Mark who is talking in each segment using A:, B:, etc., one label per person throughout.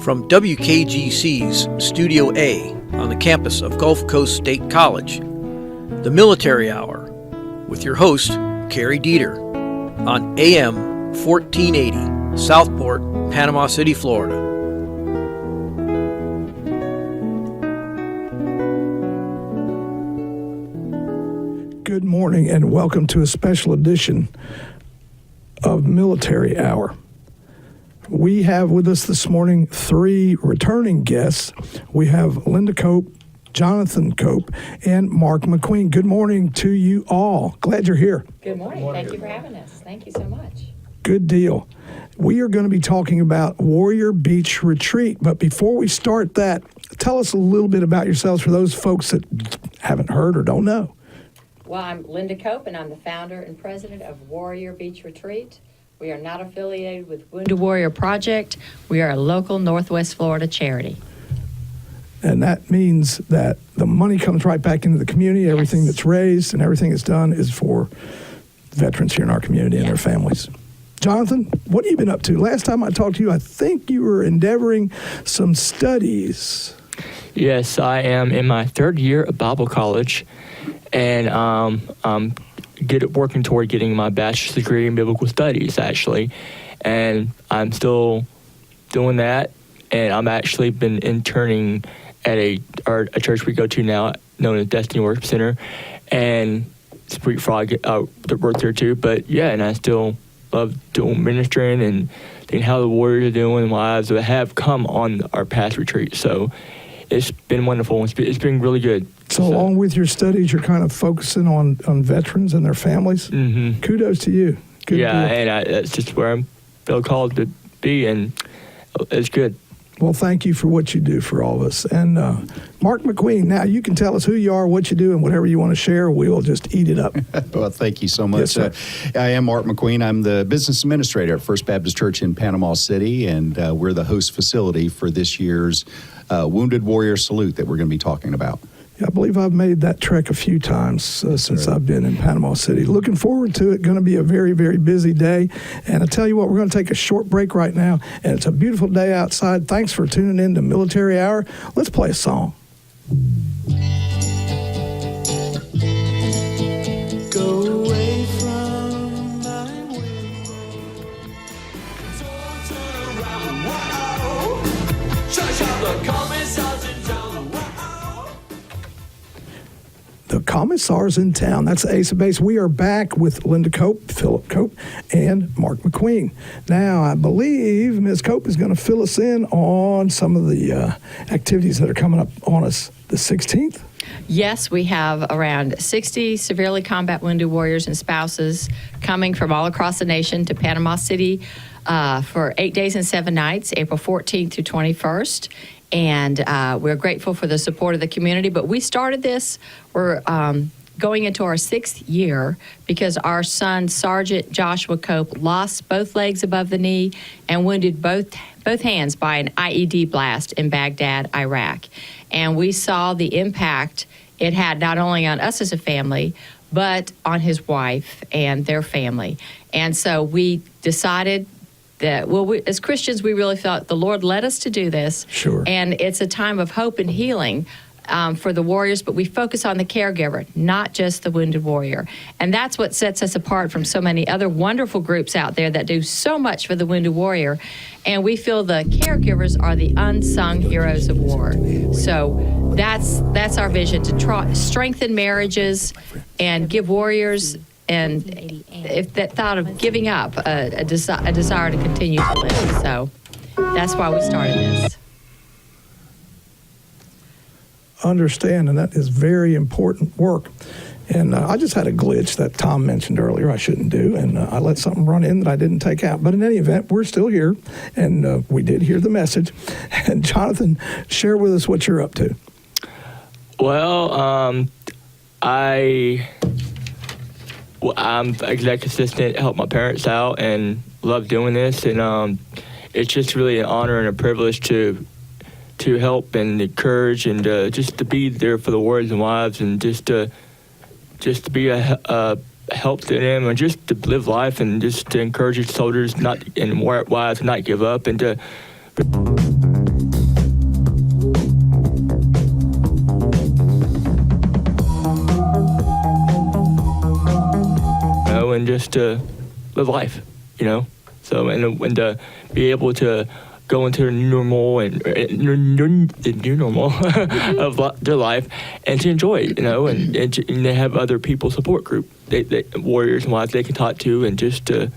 A: From WKGC's Studio A on the campus of Gulf Coast State College, the Military Hour with your host, Carrie Dieter, on AM 1480, Southport, Panama City, Florida.
B: Good morning and welcome to a special edition of Military Hour. We have with us this morning three returning guests. We have Linda Cope, Jonathan Cope, and Mark McQueen. Good morning to you all. Glad you're here.
C: Good morning. Thank you for having us. Thank you so much.
B: Good deal. We are going to be talking about Warrior Beach Retreat, but before we start that, tell us a little bit about yourselves for those folks that haven't heard or don't know.
C: Well, I'm Linda Cope, and I'm the founder and president of Warrior Beach Retreat. We are not affiliated with Wounded Warrior Project. We are a local Northwest Florida charity.
B: And that means that the money comes right back into the community. Everything that's raised and everything that's done is for veterans here in our community and their families. Jonathan, what have you been up to? Last time I talked to you, I think you were endeavoring some studies.
D: Yes, I am in my third year of Bible college, and I'm working toward getting my bachelor's degree in biblical studies, actually. And I'm still doing that, and I'm actually been interning at a church we go to now, known as Destiny Worship Center, and Sweet Frog work there too. But yeah, and I still love doing ministering and seeing how the warriors are doing, wives that have come on our past retreat. So it's been wonderful. It's been really good.
B: So along with your studies, you're kind of focusing on veterans and their families.
D: Mm-hmm.
B: Kudos to you. Good deal.
D: And that's just where I feel called to be, and it's good.
B: Well, thank you for what you do for all of us. And Mark McQueen, now you can tell us who you are, what you do, and whatever you want to share. We'll just eat it up.
E: Well, thank you so much.
B: Yes,
E: I am Mark McQueen. I'm the business administrator at First Baptist Church in Panama City, and we're the host facility for this year's Wounded Warrior Salute that we're going to be talking about.
B: Yeah, I believe I've made that trek a few times since I've been in Panama City. Looking forward to it. Going to be a very, very busy day. And I tell you what, we're going to take a short break right now. And it's a beautiful day outside. Thanks for tuning in to Military Hour. Let's play a song.
F: Go away from my way. Don't turn around. Wow. Shut the commissars in town. Wow.
B: The Commissars in Town. That's the Ace of Base. We are back with Linda Cope, Philip Cope, and Mark McQueen. Now, I believe Ms. Cope is going to fill us in on some of the activities that are coming up on us the 16th.
C: Yes, we have around 60 severely combat wounded warriors and spouses coming from all across the nation to Panama City for 8 days and 7 nights, April 14th through 21st. And we're grateful for the support of the community. But we started this, we're going into our 6th year because our son, Sergeant Joshua Cope, lost both legs above the knee and wounded both hands by an IED blast in Baghdad, Iraq. And we saw the impact it had not only on us as a family, but on his wife and their family. And so we decided that, as Christians, we really felt the Lord led us to do this.
B: Sure.
C: And it's a time of hope and healing for the warriors, but we focus on the caregiver, not just the wounded warrior. And that's what sets us apart from so many other wonderful groups out there that do so much for the wounded warrior. And we feel the caregivers are the unsung heroes of war. So that's our vision, to strengthen marriages and give warriors and if that thought of giving up a desire to continue to live. So that's why we started this.
B: Understand, and that is very important work. And I just had a glitch that Tom mentioned earlier I shouldn't do, and I let something run in that I didn't take out. But in any event, we're still here, and we did hear the message. And Jonathan, share with us what you're up to.
D: Well, I'm executive assistant, help my parents out, and love doing this. And it's just really an honor and a privilege to help and encourage and just to be there for the warriors and wives, and just to be a help to them, and just to live life, and just to encourage soldiers not and wives not give up, and to and just to live life, So and to be able to go into the new normal and the new normal of their life, and to enjoy it, and they have other people support group, they warriors and wives they can talk to, and just to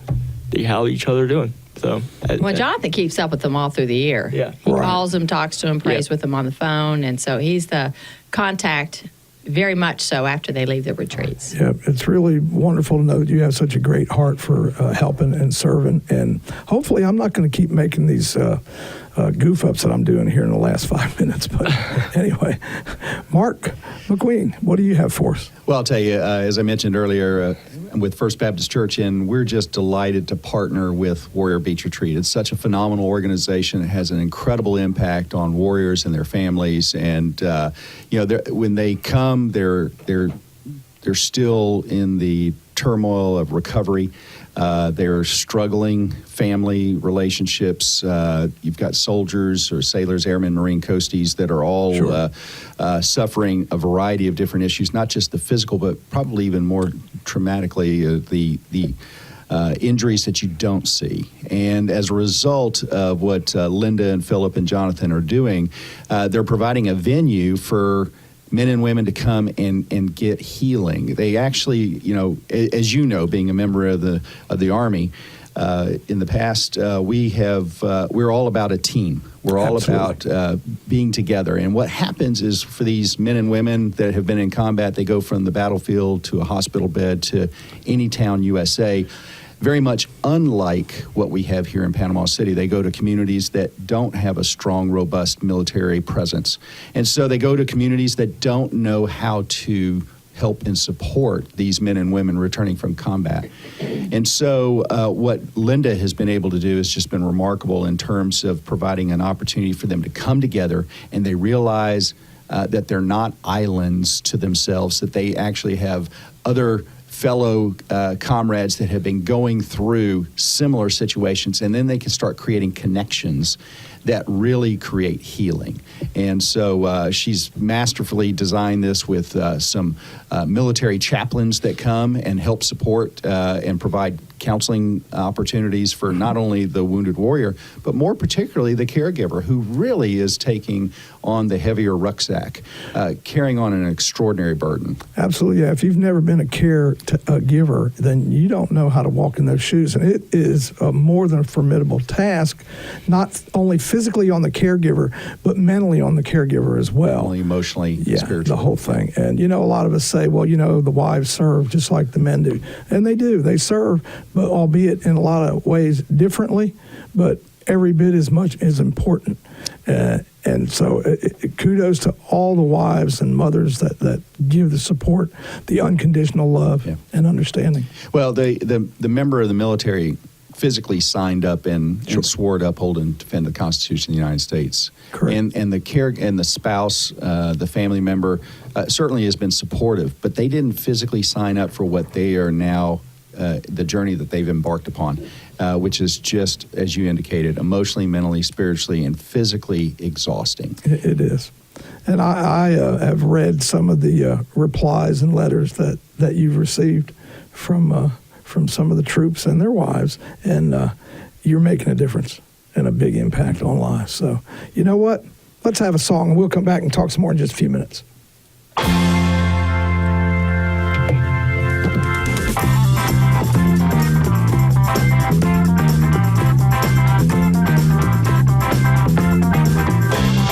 D: see how each other are doing. So,
C: Jonathan keeps up with them all through the year.
D: Yeah.
C: He
B: Right.
C: calls them, talks to them, prays with them on the phone, and so he's the contact very much so after they leave the retreats.
B: Yeah, it's really wonderful to know that you have such a great heart for helping and serving. And hopefully, I'm not going to keep making these goof ups that I'm doing here in the last 5 minutes. But anyway, Mark McQueen, what do you have for us?
E: Well, I'll tell you, as I mentioned earlier, with First Baptist Church, and we're just delighted to partner with Warrior Beach Retreat. It's such a phenomenal organization. It has an incredible impact on warriors and their families. And when they come, they're still in the turmoil of recovery. They're struggling family relationships. You've got soldiers or sailors, airmen, Marine Coasties that are all suffering a variety of different issues, not just the physical, but probably even more traumatically, the injuries that you don't see. And as a result of what Linda and Philip and Jonathan are doing, they're providing a venue for men and women to come and get healing. They actually, as you know, being a member of the Army, in the past, we're all about a team. We're all
B: Absolutely.
E: about being together. And what happens is for these men and women that have been in combat, they go from the battlefield to a hospital bed to any town USA. Very much unlike what we have here in Panama City. They go to communities that don't have a strong, robust military presence. And so they go to communities that don't know how to help and support these men and women returning from combat. And so what Linda has been able to do has just been remarkable in terms of providing an opportunity for them to come together, and they realize that they're not islands to themselves, that they actually have other fellow comrades that have been going through similar situations, and then they can start creating connections that really create healing. And so she's masterfully designed this with some military chaplains that come and help support and provide counseling opportunities for not only the wounded warrior, but more particularly the caregiver, who really is taking on the heavier rucksack, carrying on an extraordinary burden.
B: Absolutely, yeah. If you've never been a caregiver, then you don't know how to walk in those shoes. And it is a more than a formidable task, not only physically on the caregiver, but mentally on the caregiver as well.
E: Only emotionally,
B: Yeah,
E: spiritually.
B: the whole thing. And, a lot of us say, well, the wives serve just like the men do. And they do. They serve, but albeit in a lot of ways differently, but every bit as much as important. And so kudos to all the wives and mothers that give the support, the unconditional love and understanding.
E: Well, the member of the military physically signed up and swore to uphold and defend the Constitution of the United States.
B: Correct.
E: And the spouse, the family member, certainly has been supportive, but they didn't physically sign up for what they are now, the journey that they've embarked upon, which is just, as you indicated, emotionally, mentally, spiritually, and physically exhausting.
B: It is. And I have read some of the replies and letters that you've received from some of the troops and their wives, and you're making a difference and a big impact on lives. So, you know what? Let's have a song, and we'll come back and talk some more in just a few minutes.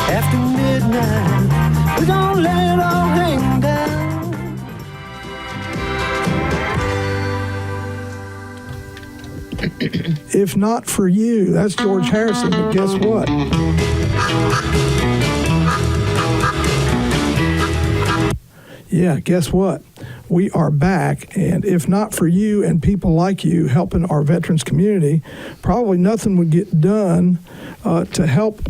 F: After midnight, we're gonna let it all hang down.
B: If not for you, that's George Harrison, but guess what? Yeah, guess what? We are back, and if not for you and people like you helping our veterans community, probably nothing would get done to help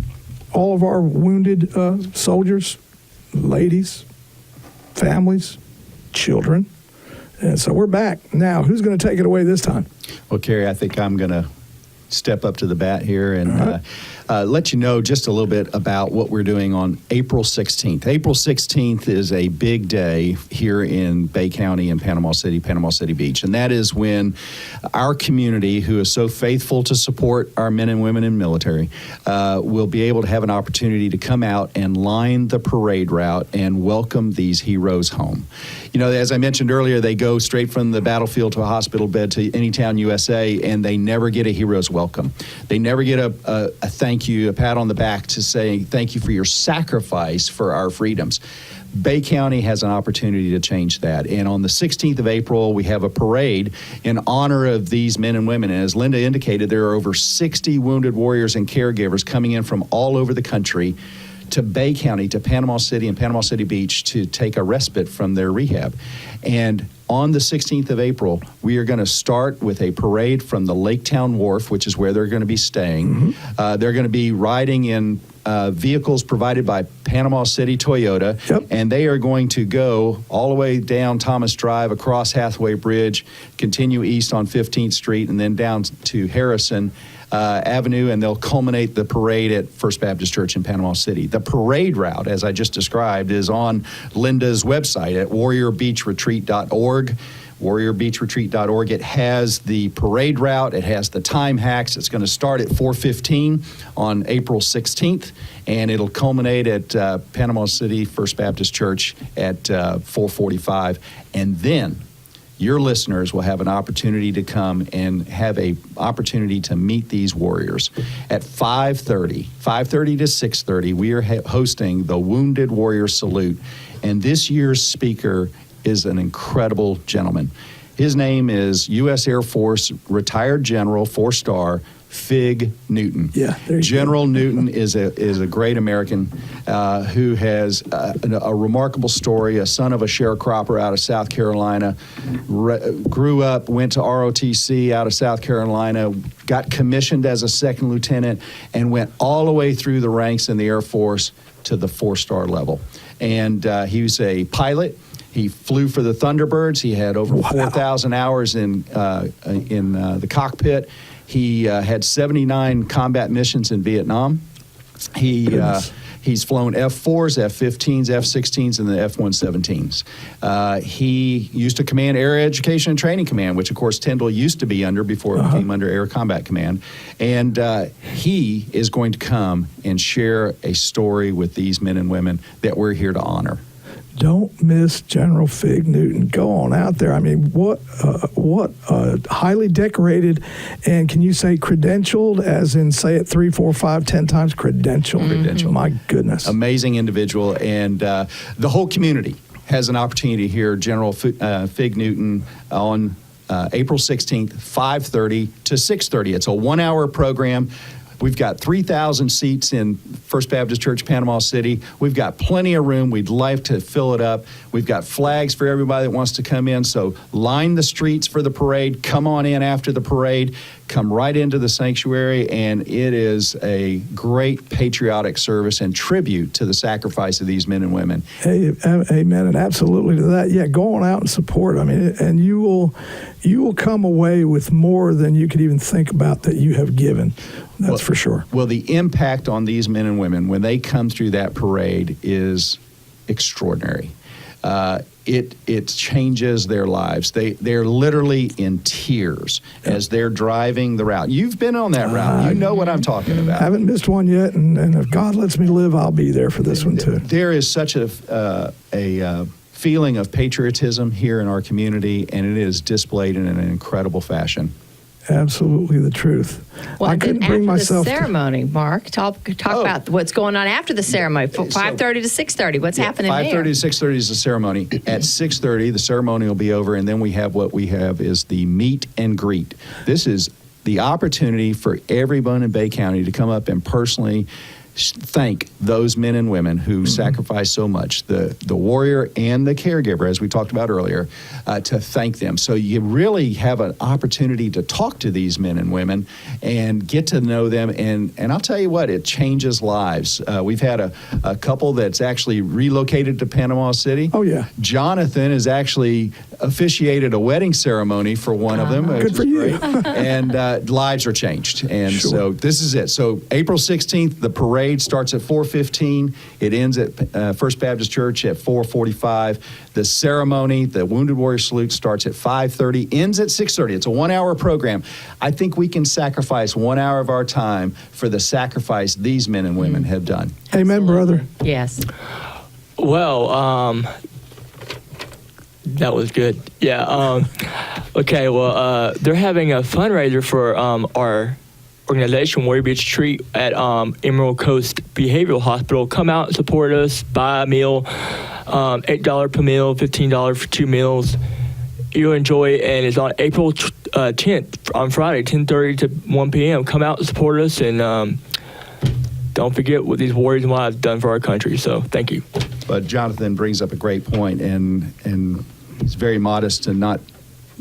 B: all of our wounded soldiers, ladies, families, children. And so we're back. Now, who's going to take it away this time?
E: Well, Carrie, I think I'm going to step up to the bat here. And let you know just a little bit about what we're doing on April 16th. April 16th is a big day here in Bay County and Panama City Beach. And that is when our community, who is so faithful to support our men and women in military, will be able to have an opportunity to come out and line the parade route and welcome these heroes home. You know, as I mentioned earlier, they go straight from the battlefield to a hospital bed to any town USA, and they never get a hero's welcome. They never get a thank you, a pat on the back to say thank you for your sacrifice for our freedoms. Bay County has an opportunity to change that. And on the 16th of April, we have a parade in honor of these men and women. And as Linda indicated, there are over 60 wounded warriors and caregivers coming in from all over the country to Bay County, to Panama City and Panama City Beach to take a respite from their rehab. And on the 16th of April, we are going to start with a parade from the Laketown Wharf, which is where they're going to be staying. They're going to be riding in vehicles provided by Panama City Toyota, and they are going to go all the way down Thomas Drive, across Hathaway Bridge, continue east on 15th Street, and then down to Harrison Avenue, and they'll culminate the parade at First Baptist Church in Panama City. The parade route, as I just described, is on Linda's website at warriorbeachretreat.org. warriorbeachretreat.org. It has the parade route. It has the time hacks. It's going to start at 4:15 on April 16th, and it'll culminate at Panama City First Baptist Church at 4:45. And then your listeners will have an opportunity to come and have a opportunity to meet these warriors. At 5:30 to 6:30, we are hosting the Wounded Warrior Salute, and this year's speaker is an incredible gentleman. His name is U.S. Air Force retired General, 4-star, Fig Newton.
B: Yeah, there you
E: General
B: go.
E: Newton is a great American who has a remarkable story, a son of a sharecropper out of South Carolina, grew up, went to ROTC out of South Carolina, got commissioned as a second lieutenant, and went all the way through the ranks in the Air Force to the 4-star level. And he was a pilot. He flew for the Thunderbirds. He had over 4,000 hours in the cockpit. He had 79 combat missions in Vietnam. He's flown F-4s, F-15s, F-16s, and the F-117s. He used to command Air Education and Training Command, which, of course, Tyndall used to be under before it became under Air Combat Command. And he is going to come and share a story with these men and women that we're here to honor.
B: Don't miss General Fig Newton. Go on out there. I mean, what highly decorated, and can you say credentialed, as in say it 3, 4, 5, 10 times credentialed? Credentialed. My goodness.
E: Amazing individual, and the whole community has an opportunity to hear General Fig Newton on April 16th, 5:30 to 6:30. It's a 1-hour program. We've got 3,000 seats in First Baptist Church, Panama City. We've got plenty of room. We'd like to fill it up. We've got flags for everybody that wants to come in. So line the streets for the parade. Come on in after the parade. Come right into the sanctuary. And it is a great patriotic service and tribute to the sacrifice of these men and women.
B: Hey, amen, and absolutely to that. Yeah, go on out and support. I mean, and you will come away with more than you could even think about that you have given. That's for sure.
E: Well, the impact on these men and women when they come through that parade is extraordinary. It changes their lives. They're literally in tears as they're driving the route. You've been on that route. You know what I'm talking about.
B: Haven't missed one yet, and if God lets me live, I'll be there for this one too.
E: There is such a feeling of patriotism here in our community, and it is displayed in an incredible fashion.
B: Absolutely the truth.
C: Well,
B: I couldn't bring myself
C: the ceremony, Mark. Talk about what's going on after the ceremony. From 5:30 to 6:30. What's happening
E: 5:30
C: there?
E: to 6:30 is the ceremony. At 6:30, the ceremony will be over, and then what we have is the meet and greet. This is the opportunity for everyone in Bay County to come up and personally thank those men and women who sacrifice so much, the warrior and the caregiver, as we talked about earlier, to thank them. So you really have an opportunity to talk to these men and women and get to know them. And I'll tell you what, it changes lives. We've had a couple that's actually relocated to Panama City.
B: Oh, yeah.
E: Jonathan is actually officiated a wedding ceremony for one of them.
B: Good for you.
E: And lives are changed. And
B: Sure.
E: so this is it. So April 16th, the parade starts at 4:15. It ends at First Baptist Church at 4:45. The ceremony, the Wounded Warrior Salute, starts at 5:30, ends at 6:30. It's a 1-hour program. I think we can sacrifice 1 hour of our time for the sacrifice these men and women have done.
B: Amen, brother.
C: Yes.
D: Well, that was good. Yeah. Okay. Well, they're having a fundraiser for our organization, Warrior Beach Retreat, at Emerald Coast Behavioral Hospital. Come out, support us, buy a meal, $8 per meal, $15 for 2 meals. You'll enjoy it, and it's on April 10th, on Friday, 10:30 to 1 p.m. Come out and support us, and don't forget what these warriors and wives have done for our country. So thank you.
E: But Jonathan brings up a great point, and he's very modest to not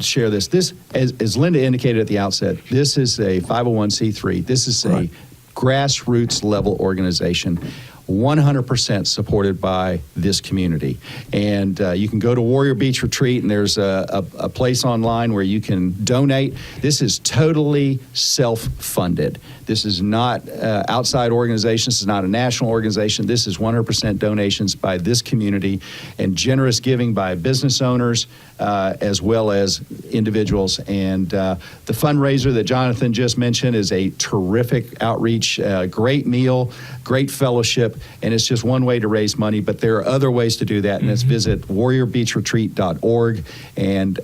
E: share this. This, as Linda indicated at the outset, this is a 501c3. This is a grassroots level organization, 100% supported by this community. And you can go to Warrior Beach Retreat, and there's a place online where you can donate. This is totally self-funded. This is not outside organization. This is not a national organization. This is 100% donations by this community and generous giving by business owners as well as individuals. And the fundraiser that Jonathan just mentioned is a terrific outreach, great meal, great fellowship, and it's just one way to raise money, but there are other ways to do that, and it's visit warriorbeachretreat.org and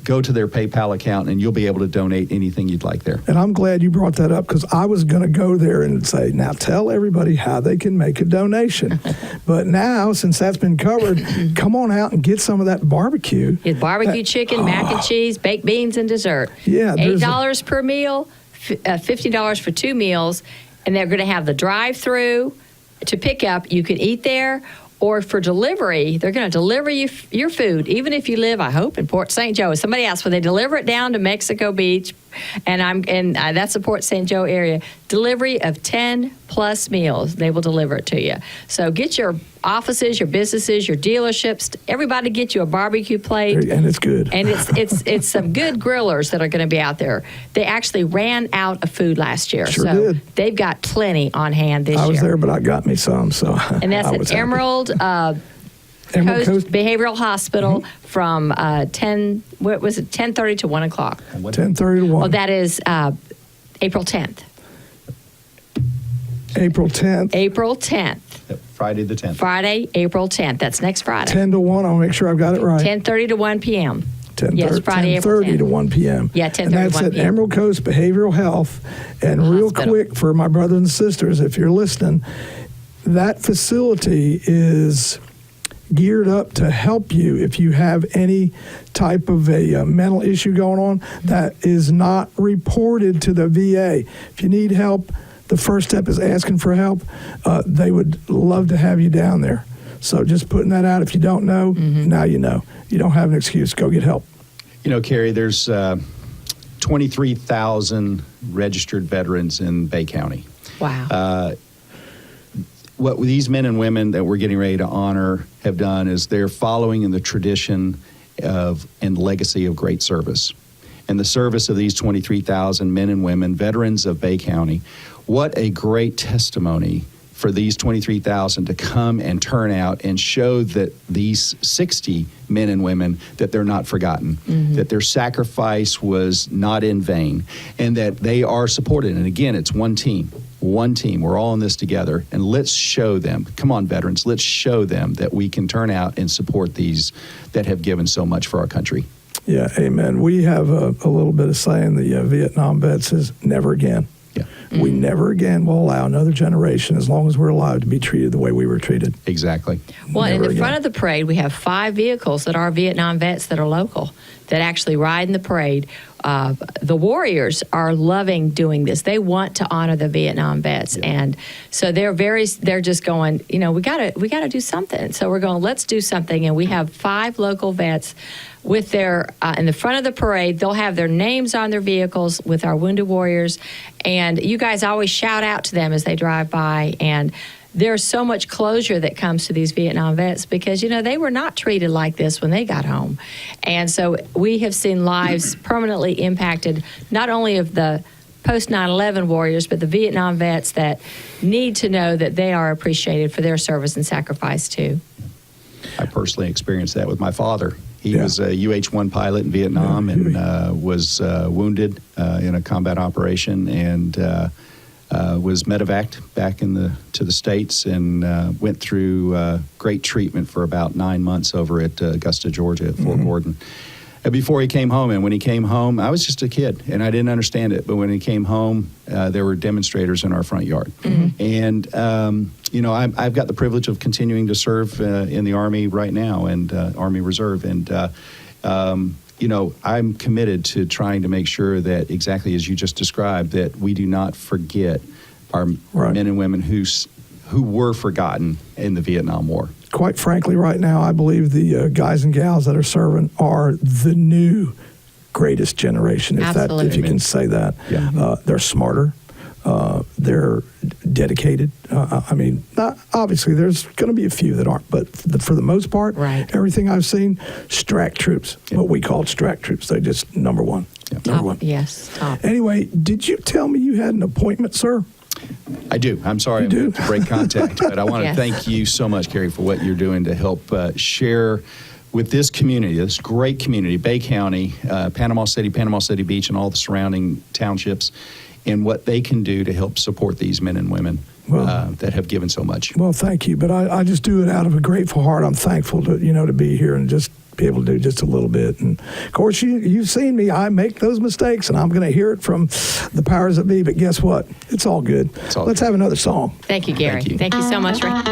E: go to their PayPal account, and you'll be able to donate anything you'd like there.
B: And I'm glad you brought that up, because I was going to go there and say, now tell everybody how they can make a donation. But now, since that's been covered, come on out and get some of that barbecue.
C: Get barbecue chicken, mac and cheese, baked beans, and dessert.
B: Yeah, there's
C: $8 per meal, $50 for 2 meals, and they're going to have the drive-through to pick up. You can eat there, or for delivery, they're going to deliver you your food, even if you live, I hope, in Port St. Joe. Somebody asked, will they deliver it down to Mexico Beach? And that's the Port St. Joe area. Delivery of 10 plus meals, they will deliver it to you. So get your offices, your businesses, your dealerships, everybody get you a barbecue plate.
B: And it's good.
C: And it's some good grillers that are going to be out there. They actually ran out of food last year.
B: Sure
C: so
B: did.
C: they've got plenty on hand this year.
B: I was there, but I got me some. So
C: And that's
B: I was
C: at
B: happy.
C: Emerald Coast Behavioral Hospital from 10:30 to 1 o'clock.
B: 10:30 to 1.
C: Oh, that is April 10th.
B: April 10th.
C: April 10th.
E: Friday the 10th.
C: Friday, April 10th. That's next Friday.
B: 10 to 1. I'll make sure I've got it right.
C: 10:30 to 1 p.m.
B: 10:30
C: Yes, Friday, April
B: 10:30 to 1 p.m.
C: Yeah, 10:30
B: And
C: to
B: that's
C: 1
B: at
C: p.m.
B: Emerald Coast Behavioral Health. And real
C: Hospital.
B: quick for my brothers and sisters, if you're listening, that facility is geared up to help you if you have any type of a mental issue going on that is not reported to the VA. If you need help, the first step is asking for help. They would love to have you down there. So just putting that out. If you don't know, now you know. You don't have an excuse. Go get help.
E: You know, Carrie, there's 23,000 registered veterans in Bay County.
C: Wow.
E: What these men and women that we're getting ready to honor have done is they're following in the tradition of and legacy of great service. And the service of these 23,000 men and women, veterans of Bay County, what a great testimony for these 23,000 to come and turn out and show that these 60 men and women, that they're not forgotten, that their sacrifice was not in vain, and that they are supported. And again, it's one team. We're all in this together, and let's show them. Come on, veterans, let's show them that we can turn out and support these that have given so much for our country.
B: Yeah, amen. We have a little bit of saying the Vietnam vet says, never again.
E: Yeah,
B: We never again will allow another generation, as long as we're alive, to be treated the way we were treated.
E: exactly.
C: Well, in
B: Never
C: the front
B: again.
C: of the parade, we have 5 vehicles that are Vietnam vets that are local that actually ride in the parade. The Warriors are loving doing this. They want to honor the Vietnam vets, and so they're just going, you know, we gotta do something. So we're going, let's do something, and we have 5 local vets with their in the front of the parade. They'll have their names on their vehicles with our Wounded Warriors, and you guys always shout out to them as they drive by, and there's so much closure that comes to these Vietnam vets because, they were not treated like this when they got home. And so we have seen lives permanently impacted, not only of the post 9/11 warriors, but the Vietnam vets that need to know that they are appreciated for their service and sacrifice too.
E: I personally experienced that with my father. He was a UH-1 pilot in Vietnam and was wounded in a combat operation and was medevaced back to the States and went through great treatment for about 9 months over at Augusta, Georgia, at Fort Gordon. Before he came home, and when he came home, I was just a kid, and I didn't understand it. But when he came home, there were demonstrators in our front yard. And, I've got the privilege of continuing to serve in the Army right now, and Army Reserve. And, I'm committed to trying to make sure that, exactly as you just described, that we do not forget our men and women who were forgotten in the Vietnam War.
B: Quite frankly, right now, I believe the guys and gals that are serving are the new greatest generation, if you can say that.
E: Yeah.
B: They're smarter. They're dedicated. Obviously, there's going to be a few that aren't, but for the most part, everything I've seen, STRAC troops, what we call STRAC troops, they're just number one.
E: Yeah.
B: Number one.
C: Yes, top.
B: Anyway, did you tell me you had an appointment, sir?
E: I do. I'm sorry I'm going to break contact, but I want to
C: Yes.
E: thank you so much, Carrie, for what you're doing to help share with this community, this great community, Bay County, Panama City Beach, and all the surrounding townships, and what they can do to help support these men and women that have given so much.
B: Well, thank you, but I just do it out of a grateful heart. I'm thankful to be here and just be able to do just a little bit. And of course, you've seen me. I make those mistakes, and I'm going to hear it from the powers that be. But guess what? It's all good. Let's have another song.
C: Thank you, Gary.
E: Thank you.
C: Thank you so much, Rick.